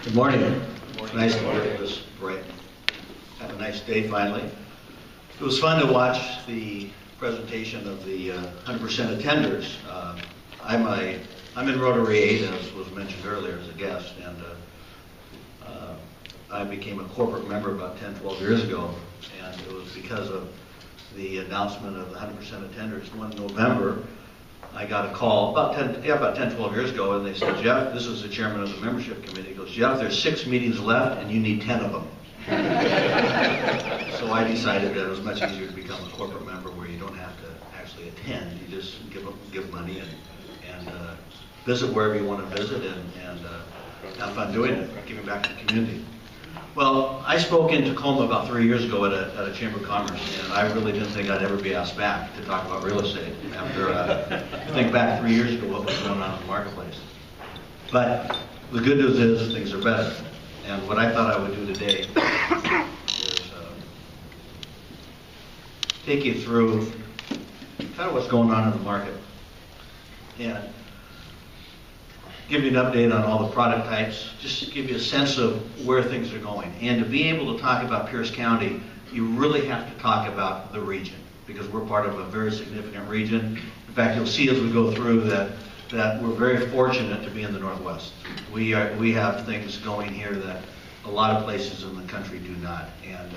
Good morning. It's nice to hear this bright. Have a nice day finally. It was fun to watch the presentation of the 100% attenders. I'm in Rotary 8, as was mentioned earlier, as a guest, and I became a corporate member about 10, 12 years ago, and it was because of the announcement of the 100% attenders. One November, I got a call about 10, 12 years ago, and they said, Jeff, this is the chairman of the membership committee. He goes, Jeff, there's 6 meetings left, and you need 10 of them. So I decided that it was much easier to become a corporate member where you don't have to actually attend. You just give money and visit wherever you want to visit and have fun doing it, giving back to the community. Well, I spoke in Tacoma about 3 years ago at a Chamber of Commerce, and I really didn't think I'd ever be asked back to talk about real estate after, think back 3 years ago what was going on in the marketplace. But the good news is things are better. And what I thought I would do today is take you through kind of what's going on in the market and give you an update on all the product types, just to give you a sense of where things are going. And to be able to talk about Pierce County, you really have to talk about the region, because we're part of a very significant region. In fact, you'll see as we go through that we're very fortunate to be in the Northwest. We have things going here that a lot of places in the country do not. And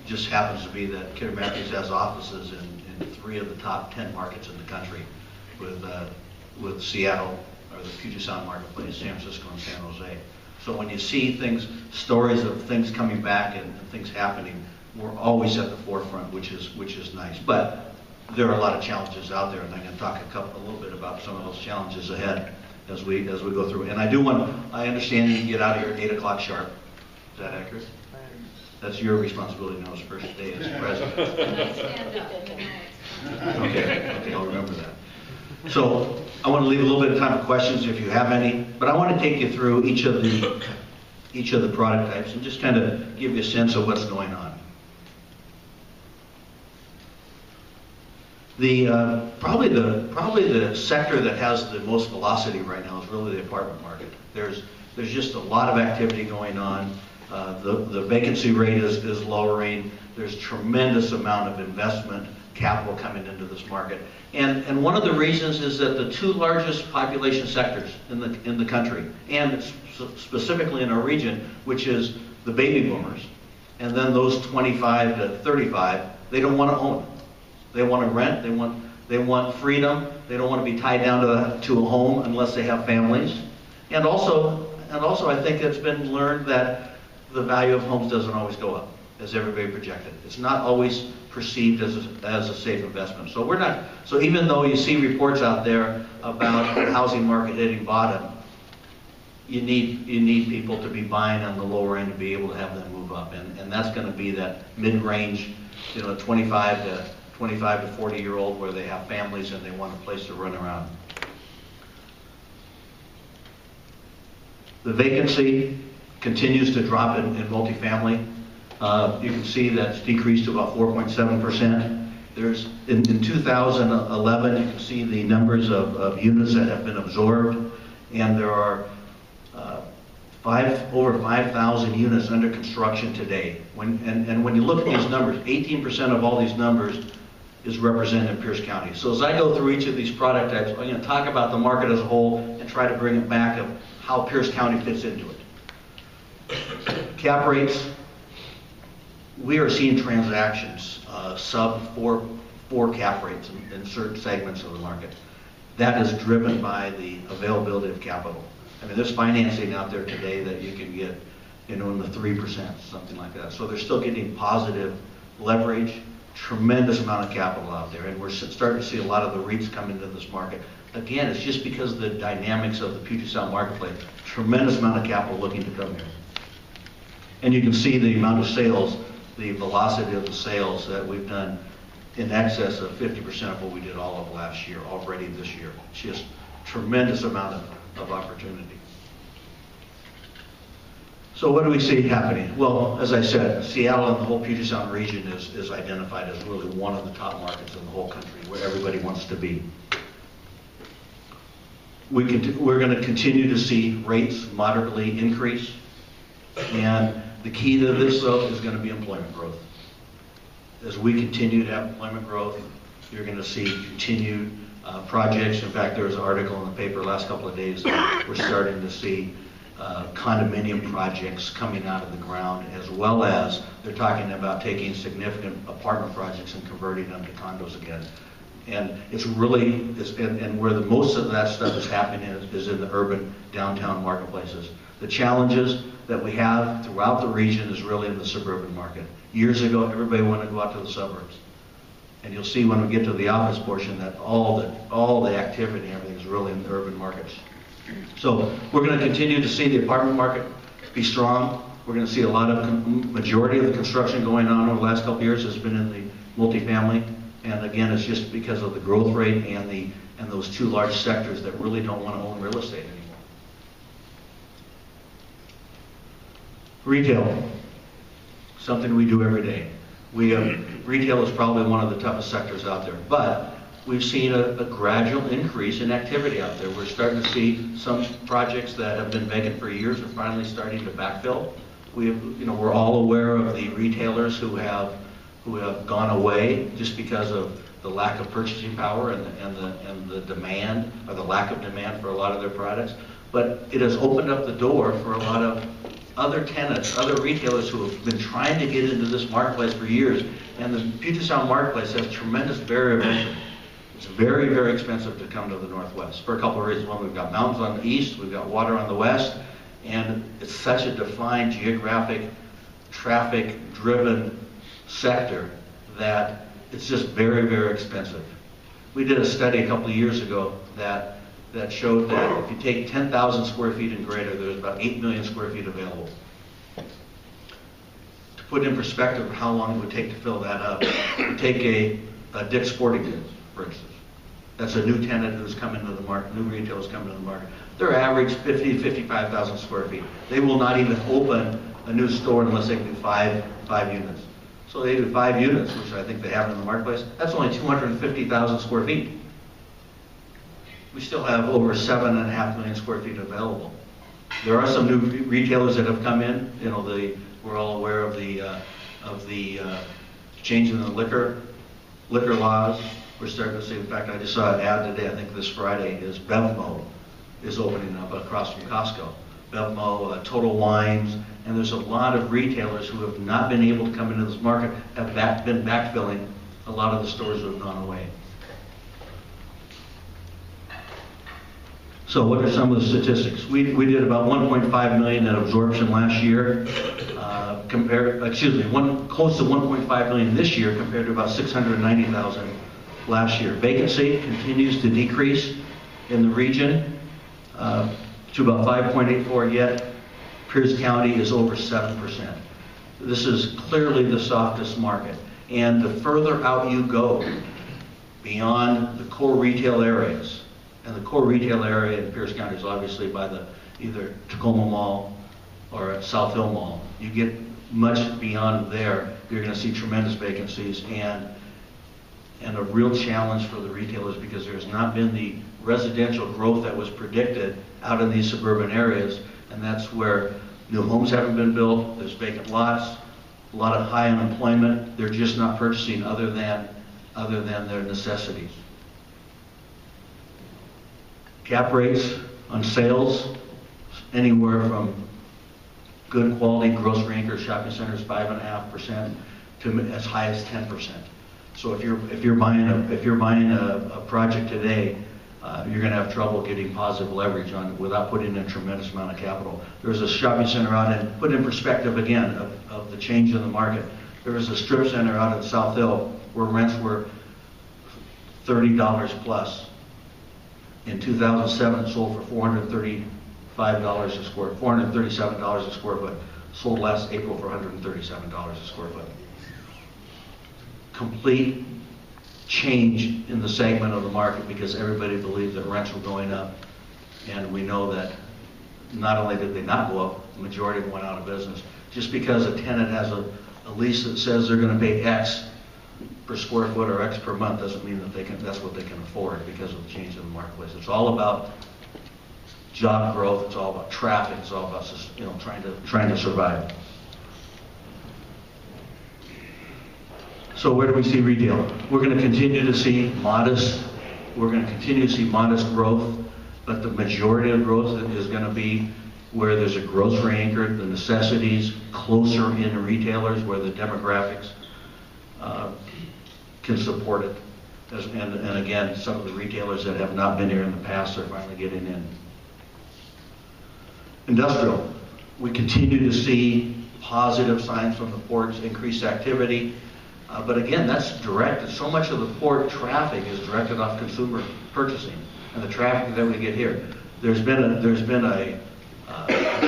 just happens to be that Mathews has offices in 3 of the top 10 markets in the country, with Seattle, or the Puget Sound marketplace, San Francisco and San Jose. So when you see things, stories of things coming back and things happening, we're always at the forefront, which is nice. But there are a lot of challenges out there, and I'm going to talk a little bit about some of those challenges ahead as we go through. And I understand you can get out of here at 8 o'clock sharp. Is that accurate? That's your responsibility now as first day as president. Okay, I'll remember that. So I want to leave a little bit of time for questions if you have any, but I want to take you through each of the product types and just kind of give you a sense of what's going on. Probably the sector that has the most velocity right now is really the apartment market. There's just a lot of activity going on. The vacancy rate is lowering. There's tremendous amount of investment capital coming into this market. And one of the reasons is that the 2 largest population sectors in the country, and specifically in our region, which is the baby boomers, and then those 25 to 35, they don't want to own. They want to rent, they want freedom, they don't want to be tied down to a home unless they have families. And also I think it's been learned that the value of homes doesn't always go up, as everybody projected. It's not always perceived as a safe investment. So even though you see reports out there about the housing market hitting bottom, you need people to be buying on the lower end to be able to have them move up. And that's going to be that mid-range, 25 to 40-year-old where they have families and they want a place to run around. The vacancy continues to drop in multifamily. You can see that's decreased to about 4.7%. There's in 2011, you can see the numbers of units that have been absorbed, and there are over 5,000 units under construction today. When you look at these numbers, 18% of all these numbers is represented in Pierce County. So as I go through each of these product types, I'm going to talk about the market as a whole and try to bring it back of how Pierce County fits into it. Cap rates. We are seeing transactions sub 4 cap rates in certain segments of the market. That is driven by the availability of capital. I mean, there's financing out there today that you can get, in the 3%, something like that. So they're still getting positive leverage, tremendous amount of capital out there, and we're starting to see a lot of the REITs come into this market. Again, it's just because of the dynamics of the Puget Sound marketplace. Tremendous amount of capital looking to come here. And you can see the amount of sales, the velocity of the sales that we've done in excess of 50% of what we did all of last year, already this year. It's just tremendous amount of opportunity. So what do we see happening? Well, as I said, Seattle and the whole Puget Sound region is identified as really one of the top markets in the whole country where everybody wants to be. We're going to continue to see rates moderately increase, and the key to this, though, is going to be employment growth. As we continue to have employment growth, you're going to see continued projects. In fact, there was an article in the paper last couple of days that we're starting to see condominium projects coming out of the ground, as well as they're talking about taking significant apartment projects and converting them to condos again. And it's really, and where the most of that stuff is happening is in the urban downtown marketplaces. The challenges that we have throughout the region is really in the suburban market. Years ago, everybody wanted to go out to the suburbs. And you'll see when we get to the office portion that all the activity and everything is really in the urban markets. So we're going to continue to see the apartment market be strong. We're going to see a lot of, majority of the construction going on over the last couple of years has been in the multifamily. And again, it's just because of the growth rate and those two large sectors that really don't want to own real estate anymore. Retail, something we do every day. Retail is probably one of the toughest sectors out there, but we've seen a gradual increase in activity out there. We're starting to see some projects that have been vacant for years are finally starting to backfill. We're all aware of the retailers who have gone away just because of the lack of purchasing power and the demand, or the lack of demand for a lot of their products. But it has opened up the door for a lot of other tenants, other retailers who have been trying to get into this marketplace for years. And the Puget Sound marketplace has tremendous barrier of entry. It's very, very expensive to come to the Northwest for a couple of reasons. One, we've got mountains on the east, we've got water on the west, and it's such a defined geographic, traffic-driven sector that it's just very, very expensive. We did a study a couple of years ago that showed that if you take 10,000 square feet and greater, there's about 8 million square feet available. To put in perspective how long it would take to fill that up, you take a Dick's Sporting Goods, for instance. That's a new tenant who's come into the market, new retail is coming to the market. Their average 50 to 55,000 square feet. They will not even open a new store unless they can do five units. So they do 5 units, which I think they have in the marketplace. That's only 250,000 square feet. We still have over 7.5 million square feet available. There are some new retailers that have come in. We're all aware of the change in the liquor laws. We're starting to see. In fact, I just saw an ad today. I think this Friday is BevMo is opening up across from Costco. BevMo, Total Wines, and there's a lot of retailers who have not been able to come into this market, have been backfilling a lot of the stores that have gone away. So what are some of the statistics? We did about 1.5 million in absorption last year, close to 1.5 million this year compared to about 690,000 last year. Vacancy continues to decrease in the region to about 5.84, yet Pierce County is over 7%. This is clearly the softest market. And the further out you go beyond the core retail areas, and the core retail area in Pierce County is obviously by the either Tacoma Mall or South Hill Mall. You get much beyond there, you're going to see tremendous vacancies and a real challenge for the retailers because there's not been the residential growth that was predicted out in these suburban areas, and that's where new homes haven't been built, there's vacant lots, a lot of high unemployment. They're just not purchasing other than their necessities. Cap rates on sales, anywhere from good quality grocery anchor shopping centers, 5.5% to as high as 10%. So if you're buying a project today, you're going to have trouble getting positive leverage on it without putting in a tremendous amount of capital. There was a shopping center out, and put in perspective again of the change in the market. There was a strip center out at South Hill where rents were $30 plus. In 2007, it sold for $437 a square foot. Sold last April for $137 a square foot. Complete change in the segment of the market because everybody believed that rents were going up, and we know that not only did they not go up, the majority of them went out of business. Just because a tenant has a lease that says they're going to pay X per square foot or X per month doesn't mean that that's what they can afford because of the change in the marketplace. It's all about job growth, it's all about traffic, it's all about, you know, trying to survive. So where do we see retail? We're going to continue to see modest growth, but the majority of growth is going to be where there's a grocery anchor, the necessities, closer in retailers where the demographics can support it. And again, some of the retailers that have not been here in the past are finally getting in. Industrial. We continue to see positive signs from the ports, increased activity. But again, that's directed. So much of the port traffic is directed off consumer purchasing and the traffic that we get here. There's been a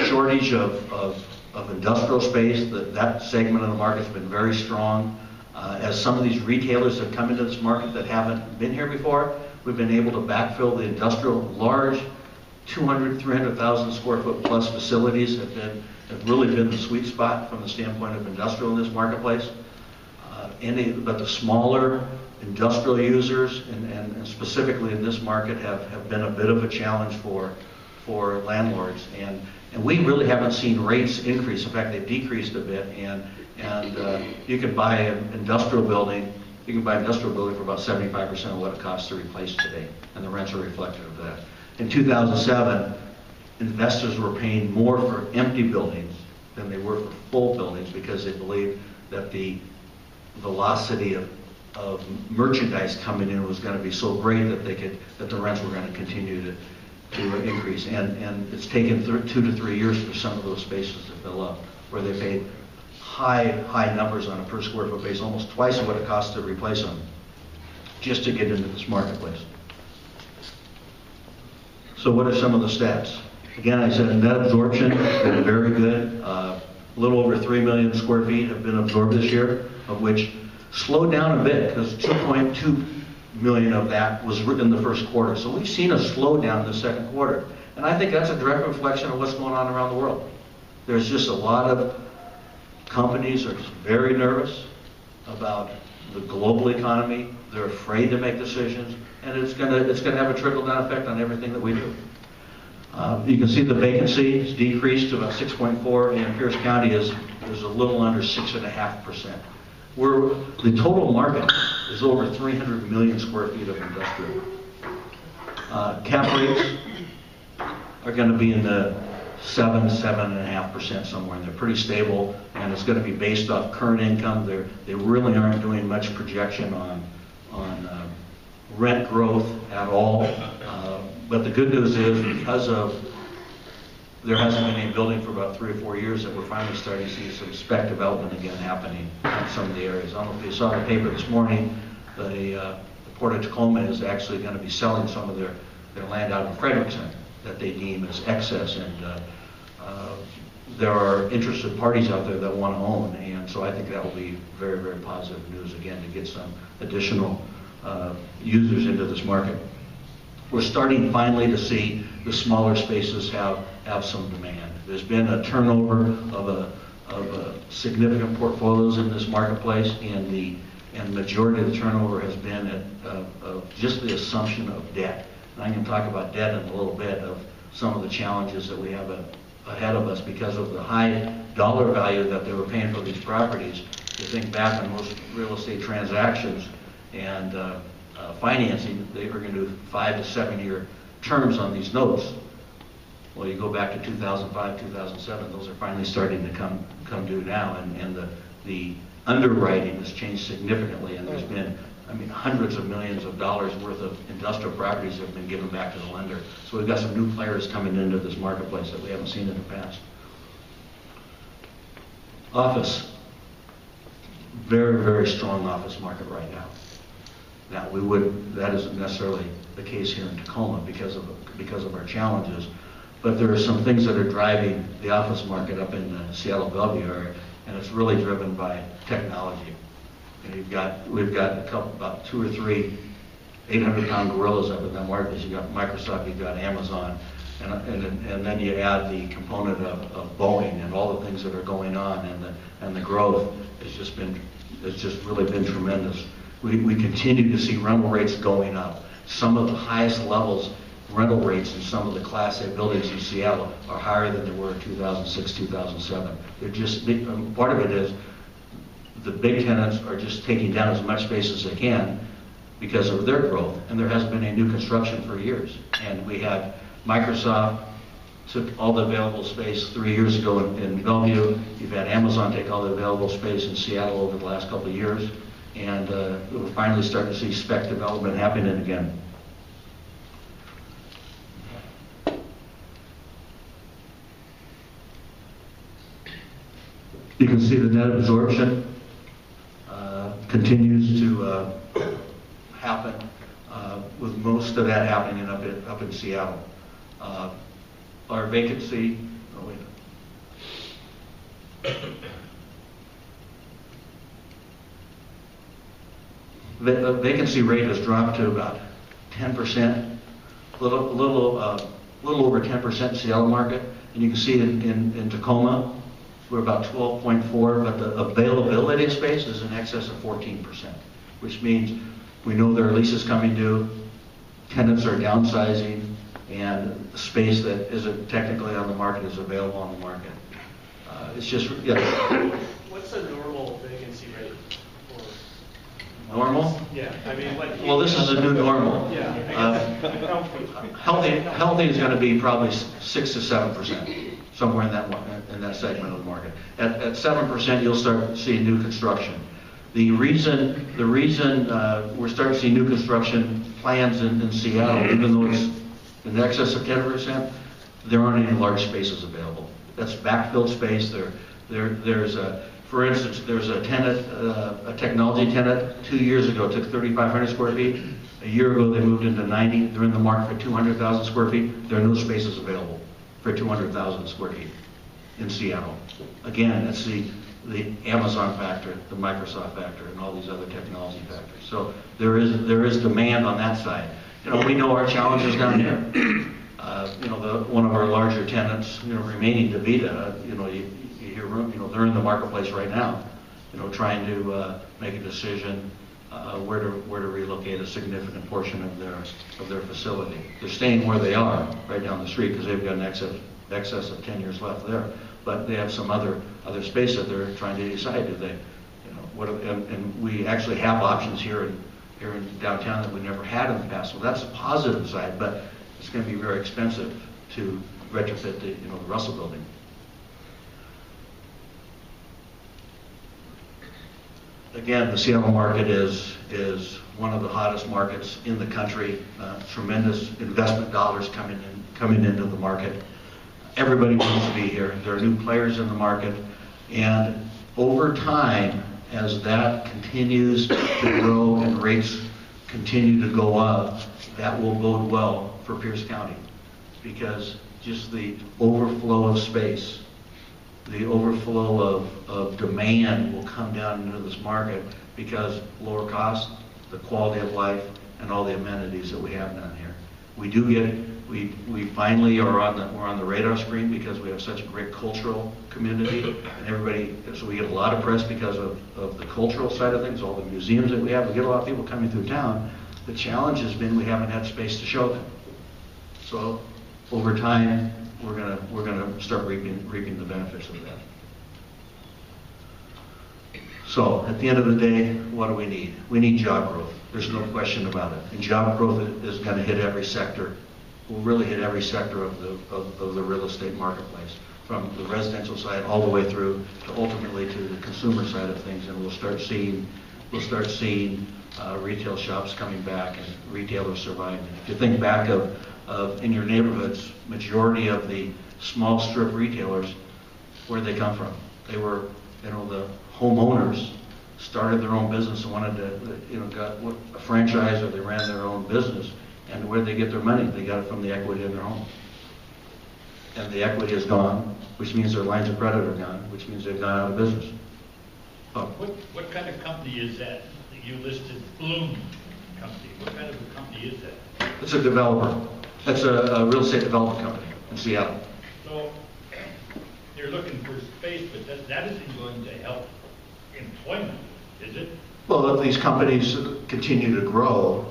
shortage of industrial space. That segment of the market has been very strong. As some of these retailers have come into this market that haven't been here before, we've been able to backfill the industrial. Large 200, 300,000 square foot plus facilities have really been the sweet spot from the standpoint of industrial in this marketplace. But the smaller industrial users, and specifically in this market, have been a bit of a challenge for landlords. And we really haven't seen rates increase. In fact, they've decreased a bit. And you can buy an industrial building. You can buy an industrial building for about 75% of what it costs to replace today, and the rents are reflective of that. In 2007, investors were paying more for empty buildings than they were for full buildings because they believed that the velocity of merchandise coming in was going to be so great that the rents were going to continue to increase. And it's taken 2 to 3 years for some of those spaces to fill up, where they paid high numbers on a per square foot basis, almost twice what it costs to replace them, just to get into this marketplace. So what are some of the stats? Again, I said net absorption has been very good. A little over 3 million square feet have been absorbed this year, of which slowed down a bit because 2.2 million of that was in the first quarter. So we've seen a slowdown in the second quarter. And I think that's a direct reflection of what's going on around the world. There's just a lot of companies are very nervous about the global economy. They're afraid to make decisions, and it's going to have a trickle-down effect on everything that we do. You can see the vacancy has decreased to about 6.4, and Pierce County is a little under 6.5%. The total market is over 300 million square feet of industrial. Cap rates are going to be in the 7.5% somewhere, and they're pretty stable, and it's going to be based off current income. They really aren't doing much projection on rent growth at all. But the good news is, because there hasn't been any building for about 3 or 4 years, that we're finally starting to see some spec development again happening in some of the areas. I don't know if you saw the paper this morning. The Port of Tacoma is actually going to be selling some of their land out in Frederickson that they deem as excess, and there are interested parties out there that want to own, and so I think that will be very, very positive news again to get some additional users into this market. We're starting finally to see the smaller spaces have some demand. There's been a turnover of significant portfolios in this marketplace, and the majority of the turnover has been at just the assumption of debt. And I'm going to talk about debt in a little bit, of some of the challenges that we have ahead of us because of the high dollar value that they were paying for these properties. You think back on most real estate transactions and financing, they were going to do 5 to 7 year terms on these notes. Well, you go back to 2005, 2007, those are finally starting to come due now, and the underwriting has changed significantly, and there's been, hundreds of millions of dollars worth of industrial properties have been given back to the lender. So we've got some new players coming into this marketplace that we haven't seen in the past. Office. Very, very strong office market right now. Now, that isn't necessarily the case here in Tacoma because of our challenges, but there are some things that are driving the office market up in the Seattle Bellevue area, and it's really driven by technology. And we've got about 2 or 3 800-pound gorillas up in that market. You've got Microsoft, you've got Amazon, and then you add the component of Boeing and all the things that are going on, and the growth has just really been tremendous. We continue to see rental rates going up. Some of the highest levels rental rates in some of the Class A buildings in Seattle are higher than they were in 2006, 2007. They're just, part of it is the big tenants are just taking down as much space as they can because of their growth, and there hasn't been any new construction for years. And we had Microsoft took all the available space 3 years ago in Bellevue. You've had Amazon take all the available space in Seattle over the last couple of years, and we're finally starting to see spec development happening again. You can see the net absorption continues to happen, with most of that happening up in Seattle. Our vacancy, oh wait. The vacancy rate has dropped to about 10%, a little over 10% in Seattle market, and you can see it in Tacoma. We're about 12.4, but the availability of space is in excess of 14%, which means we know there are leases coming due, tenants are downsizing, and the space that isn't technically on the market is available on the market. It's just, yeah. What's a normal vacancy rate for? Normal? Yeah, I mean, what? Well, this is a new normal. Yeah. Healthy is going to be probably 6 to 7%, somewhere in that segment of the market. At 7%, you'll start seeing new construction. The reason we're starting to see new construction plans in Seattle, even though it's in excess of 10%, there aren't any large spaces available. That's backfilled space. For instance, there's a tenant, a technology tenant, 2 years ago took 3,500 square feet. A year ago they moved into 90. They're in the market for 200,000 square feet. There are no spaces available for 200,000 square feet in Seattle. Again, that's the Amazon factor, the Microsoft factor, and all these other technology factors. So there is demand on that side. We know our challenges down here. One of our larger tenants, remaining DaVita, you hear, they're in the marketplace right now, trying to make a decision where to relocate a significant portion of their facility. They're staying where they are, right down the street, because they've got an excess of 10 years left there. But they have some other space that they're trying to decide. Do they, and we actually have options here in downtown that we never had in the past. So that's a positive side, but it's going to be very expensive to retrofit the Russell building. Again, the Seattle market is one of the hottest markets in the country. Tremendous investment dollars coming into the market. Everybody wants to be here. There are new players in the market, and over time, as that continues to grow and rates continue to go up, that will bode well for Pierce County, because just the overflow of space, the overflow of demand will come down into this market because lower cost, the quality of life, and all the amenities that we have down here. We finally are on the radar screen because we have such a great cultural community, and so we get a lot of press because of the cultural side of things, all the museums that we have. We get a lot of people coming through town. The challenge has been we haven't had space to show them. So over time, we're gonna start reaping the benefits of that. So at the end of the day, what do we need? We need job growth. There's no question about it. And job growth is going to hit every sector. Will really hit every sector of the real estate marketplace, from the residential side all the way through to ultimately to the consumer side of things. And we'll start seeing retail shops coming back and retailers surviving. If you think back of in your neighborhoods, majority of the small strip retailers, where'd they come from? They were, the homeowners started their own business and wanted to, got a franchise, or they ran their own business. And where did they get their money? They got it from the equity in their home. And the equity is gone, which means their lines of credit are gone, which means they've gone out of business. What kind of company is that? You listed Bloom Company. What kind of a company is that? It's a developer. That's a real estate development company in Seattle. So you're looking for space, but that isn't going to help employment, is it? Well, if these companies continue to grow,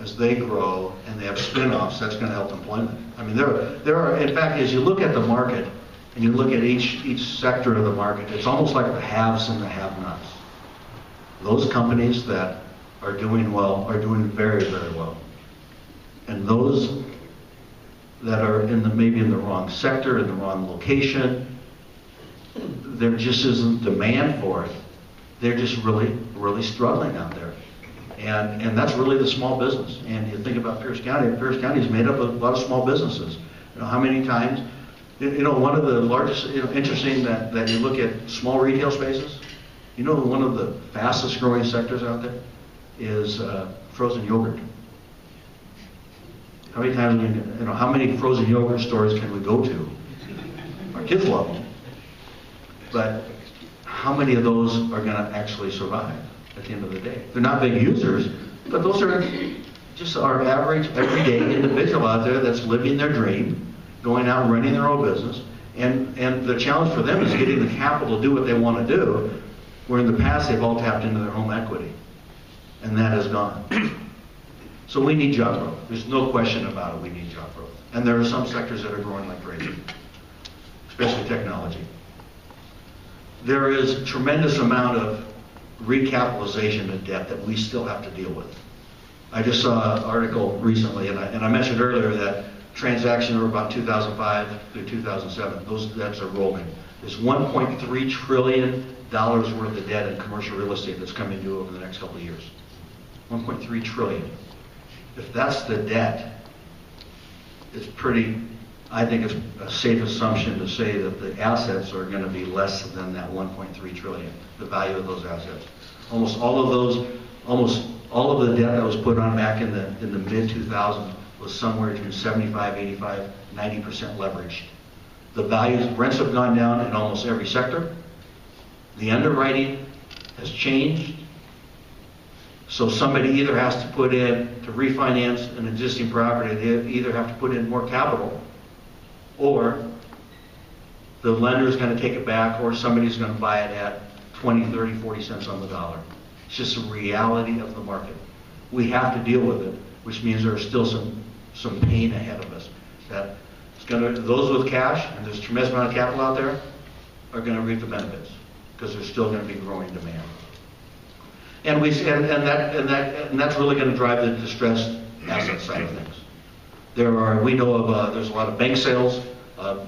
as they grow and they have spin-offs, that's going to help employment. I mean, there are, in fact, as you look at the market and you look at each sector of the market, it's almost like the haves and the have-nots. Those companies that are doing well are doing very, very well. And those that are maybe in the wrong sector, in the wrong location, there just isn't demand for it. They're just really, really struggling out there. And that's really the small business. And you think about Pierce County is made up of a lot of small businesses. You know, how many times, one of the largest, interesting that you look at small retail spaces, one of the fastest growing sectors out there is frozen yogurt. How many times, how many frozen yogurt stores can we go to? Our kids love them. But how many of those are going to actually survive at the end of the day? They're not big users, but those are just our average, everyday individual out there that's living their dream, going out and running their own business. And the challenge for them is getting the capital to do what they want to do, where in the past they've all tapped into their home equity. And that is gone. So we need job growth. There's no question about it, we need job growth. And there are some sectors that are growing like crazy, especially technology. There is a tremendous amount of recapitalization of debt that we still have to deal with. I just saw an article recently, and I mentioned earlier that transactions were about 2005 through 2007. Those debts are rolling. There's $1.3 trillion worth of debt in commercial real estate that's coming due over the next couple of years. 1.3 trillion. If that's the debt, it's I think it's a safe assumption to say that the assets are going to be less than that 1.3 trillion, the value of those assets. Almost all of the debt that was put on back in the mid-2000s was somewhere between 75, 85, 90% leveraged. The values, rents have gone down in almost every sector. The underwriting has changed. So somebody either has to put in, to refinance an existing property, they either have to put in more capital, or the lender is going to take it back, or somebody's going to buy it at 20, 30, 40 cents on the dollar. It's just a reality of the market. We have to deal with it, which means there are still some pain ahead of us. That it's going to, those with cash, and there's a tremendous amount of capital out there, are going to reap the benefits, because there's still going to be growing demand. And that's really going to drive the distressed asset side of things. We know of there's a lot of bank sales,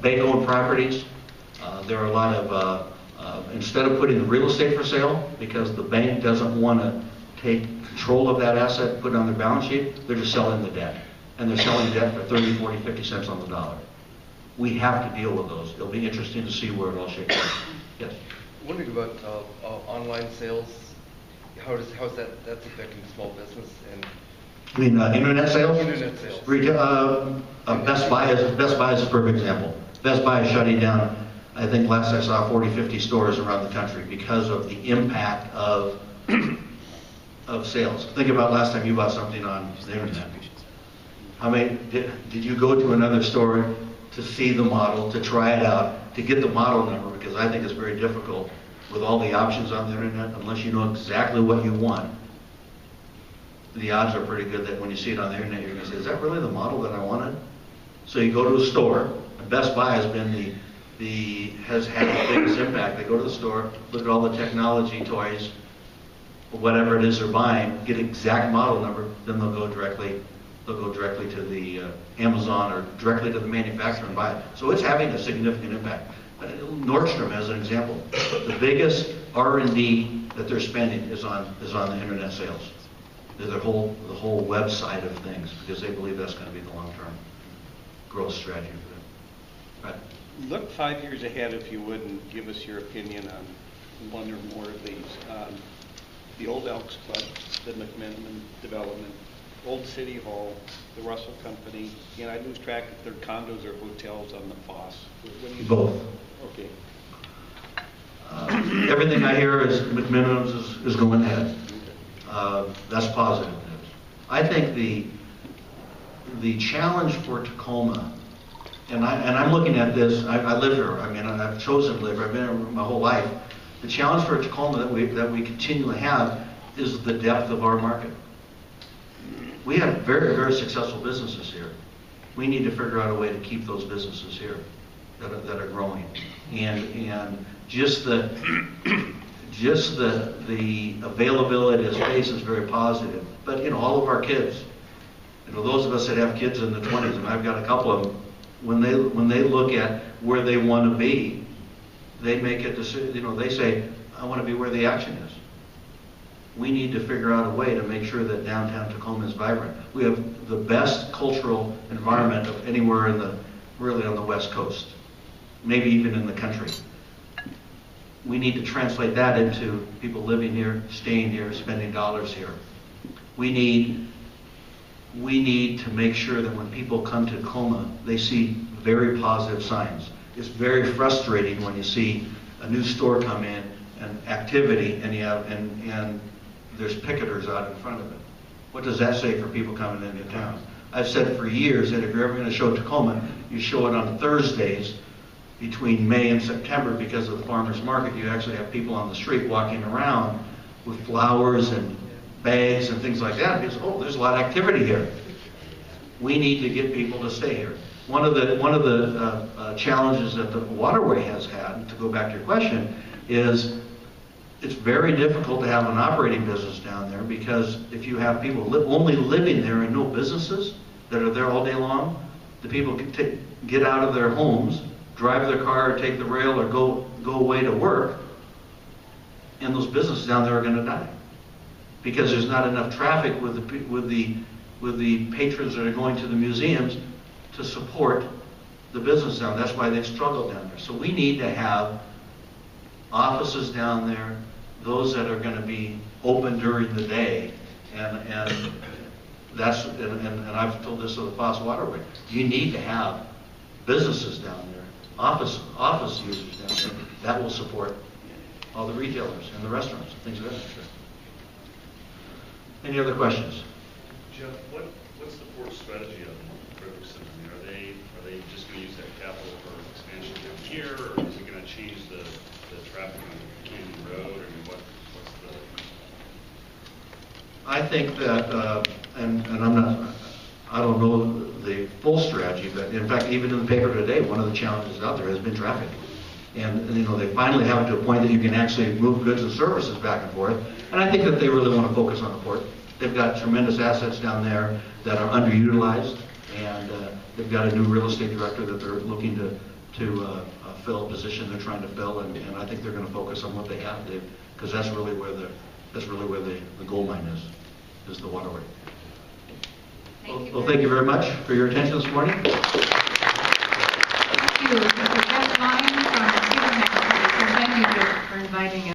bank-owned properties. There are a lot of instead of putting the real estate for sale because the bank doesn't want to take control of that asset, put it on their balance sheet, they're just selling the debt, and they're selling debt for 30, 40, 50 cents on the dollar. We have to deal with those. It'll be interesting to see where it all shakes out. Yes. Wondering about online sales. How's that's affecting small business and internet sales? Internet sales. Retail, Best Buy is a perfect example. Best Buy is shutting down, I think last I saw, 40, 50 stores around the country because of the impact of sales. Think about last time you bought something on the internet. How many, did you go to another store to see the model, to try it out, to get the model number? Because I think it's very difficult with all the options on the internet, unless you know exactly what you want. The odds are pretty good that when you see it on the internet, you're going to say, is that really the model that I wanted? So you go to a store, and Best Buy has been has had the biggest impact. They go to the store, look at all the technology toys, whatever it is they're buying, get exact model number, then they'll go directly to the Amazon or directly to the manufacturer and buy it. So it's having a significant impact. Nordstrom, as an example, the biggest R&D that they're spending is on the internet sales. The whole website of things, because they believe that's going to be the long-term growth strategy for them. Right. Look 5 years ahead, if you would, and give us your opinion on one or more of these. The Old Elks Club, the McMiniman development, Old City Hall, the Russell Company, and I lose track if they're condos or hotels on the Foss. What do you Both. Okay. Everything I hear is McMiniman's is going ahead. That's positive news. I think the challenge for Tacoma, and I'm looking at this. I live here. I mean, I've chosen to live here. I've been here my whole life. The challenge for Tacoma that we continually have is the depth of our market. we have very, very successful businesses here. We need to figure out a way to keep those businesses here that are growing. And just the availability of space is very positive. But, all of our kids, those of us that have kids in the 20s, and I've got a couple of them, when they look at where they want to be, they make a decision, they say, I want to be where the action is. We need to figure out a way to make sure that downtown Tacoma is vibrant. We have the best cultural environment of anywhere really on the West Coast, maybe even in the country. We need to translate that into people living here, staying here, spending dollars here. We need to make sure that when people come to Tacoma, they see very positive signs. It's very frustrating when you see a new store come in and activity, and there's picketers out in front of it. What does that say for people coming into town? I've said for years that if you're ever going to show Tacoma, you show it on Thursdays between May and September because of the farmers market. You actually have people on the street walking around with flowers and bags and things like that because, there's a lot of activity here. We need to get people to stay here. One of the challenges that the waterway has had, to go back to your question, is it's very difficult to have an operating business down there because if you have people only living there and no businesses that are there all day long, the people can get out of their homes, drive their car, or take the rail, or go away to work, and those businesses down there are going to die because there's not enough traffic with the patrons that are going to the museums to support the business down. That's why they've struggled down there. So we need to have offices down there, those that are going to be open during the day, and I've told this to the Foss Waterway. You need to have businesses down there, office users down there that will support all the retailers and the restaurants and things of that nature. Any other questions? Jeff, what's the port strategy on Ferguson? I mean, are they just going to use that capital for expansion down here, or is it going to change the traffic on Canyon Road? I mean, what's the? I think that, and I don't know the full strategy, but in fact, even in the paper today, one of the challenges out there has been traffic. And they finally have to a point that you can actually move goods and services back and forth. And I think that they really want to focus on the port. They've got tremendous assets down there that are underutilized, and they've got a new real estate director that they're looking to fill a position they're trying to fill, and I think they're going to focus on what they have, because that's really where the gold mine is the waterway. Well, thank you very much for your attention this morning. Thank you, Mr. Jeff Lyon from the City of Mathews. Thank you for inviting us.